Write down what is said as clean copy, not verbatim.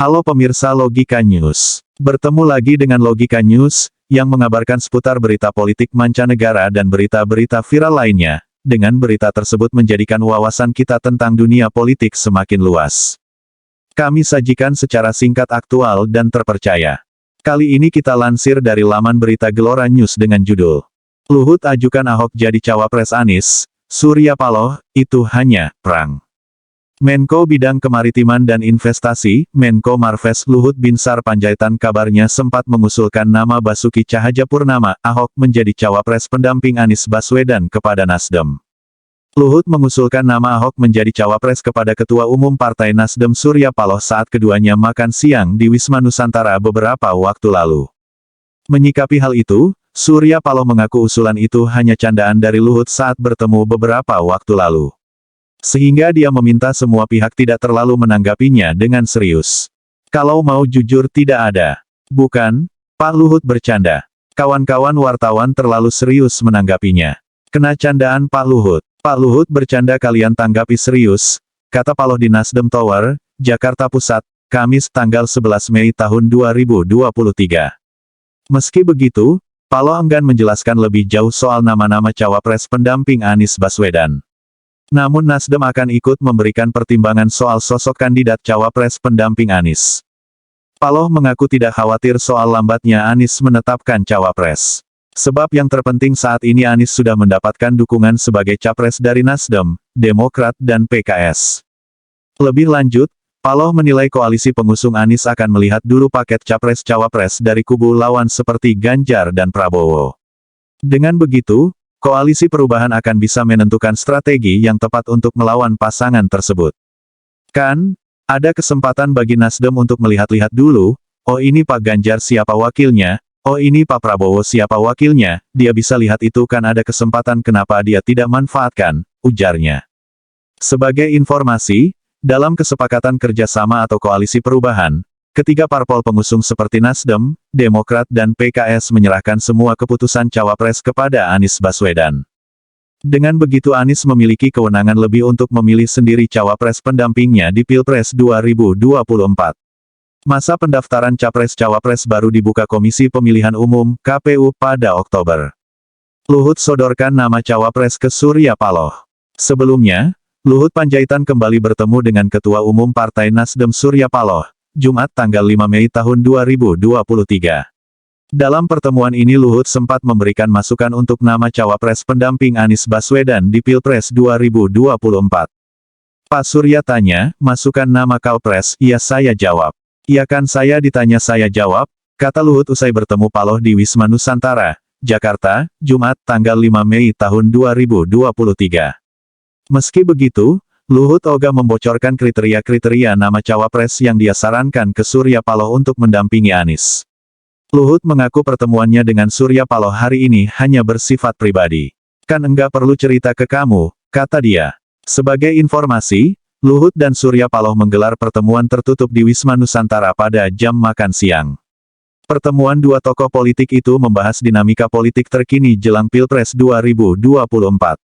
Halo pemirsa Logika News. Bertemu lagi dengan Logika News, yang mengabarkan seputar berita politik mancanegara dan berita-berita viral lainnya. Dengan berita tersebut menjadikan wawasan kita tentang dunia politik semakin luas. Kami sajikan secara singkat, aktual, dan terpercaya. Kali ini kita lansir dari laman berita Gelora News dengan judul Luhut ajukan Ahok jadi cawapres Anies, Surya Paloh, itu hanya perang. Menko Bidang Kemaritiman dan Investasi, Menko Marves Luhut Binsar Panjaitan kabarnya sempat mengusulkan nama Basuki Cahayapurnama, Ahok menjadi cawapres pendamping Anies Baswedan kepada Nasdem. Luhut mengusulkan nama Ahok menjadi cawapres kepada Ketua Umum Partai Nasdem Surya Paloh saat keduanya makan siang di Wisma Nusantara beberapa waktu lalu. Menyikapi hal itu, Surya Paloh mengaku usulan itu hanya candaan dari Luhut saat bertemu beberapa waktu lalu. Sehingga dia meminta semua pihak tidak terlalu menanggapinya dengan serius. Kalau mau jujur tidak ada. Bukan, Pak Luhut bercanda. Kawan-kawan wartawan terlalu serius menanggapinya. Kena candaan Pak Luhut. Pak Luhut bercanda kalian tanggapi serius, kata Paloh di Nasdem Tower, Jakarta Pusat, Kamis tanggal 11 Mei tahun 2023. Meski begitu, Paloh enggan menjelaskan lebih jauh soal nama-nama cawapres pendamping Anies Baswedan. Namun Nasdem akan ikut memberikan pertimbangan soal sosok kandidat cawapres pendamping Anies. Paloh mengaku tidak khawatir soal lambatnya Anies menetapkan cawapres. Sebab yang terpenting saat ini Anies sudah mendapatkan dukungan sebagai capres dari Nasdem, Demokrat dan PKS. Lebih lanjut, Paloh menilai koalisi pengusung Anies akan melihat dulu paket capres-cawapres dari kubu lawan seperti Ganjar dan Prabowo. Dengan begitu, Koalisi Perubahan akan bisa menentukan strategi yang tepat untuk melawan pasangan tersebut. Kan, ada kesempatan bagi Nasdem untuk melihat-lihat dulu, oh ini Pak Ganjar siapa wakilnya, oh ini Pak Prabowo siapa wakilnya, dia bisa lihat itu kan ada kesempatan kenapa dia tidak manfaatkan, ujarnya. Sebagai informasi, dalam kesepakatan kerjasama atau Koalisi Perubahan, ketiga parpol pengusung seperti Nasdem, Demokrat dan PKS menyerahkan semua keputusan cawapres kepada Anies Baswedan. Dengan begitu Anies memiliki kewenangan lebih untuk memilih sendiri cawapres pendampingnya di Pilpres 2024. Masa pendaftaran capres-cawapres baru dibuka Komisi Pemilihan Umum, KPU, pada Oktober. Luhut sodorkan nama cawapres ke Surya Paloh. Sebelumnya, Luhut Panjaitan kembali bertemu dengan Ketua Umum Partai Nasdem Surya Paloh, Jumat tanggal 5 Mei tahun 2023. Dalam pertemuan ini Luhut sempat memberikan masukan untuk nama cawapres pendamping Anies Baswedan di Pilpres 2024. Pak Surya tanya, masukan nama cawapres, iya saya jawab. Iya kan saya ditanya saya jawab, kata Luhut usai bertemu Paloh di Wisma Nusantara, Jakarta, Jumat tanggal 5 Mei tahun 2023. Meski begitu, Luhut ogah membocorkan kriteria-kriteria nama cawapres yang dia sarankan ke Surya Paloh untuk mendampingi Anies. Luhut mengaku pertemuannya dengan Surya Paloh hari ini hanya bersifat pribadi. Kan enggak perlu cerita ke kamu, kata dia. Sebagai informasi, Luhut dan Surya Paloh menggelar pertemuan tertutup di Wisma Nusantara pada jam makan siang. Pertemuan dua tokoh politik itu membahas dinamika politik terkini jelang Pilpres 2024.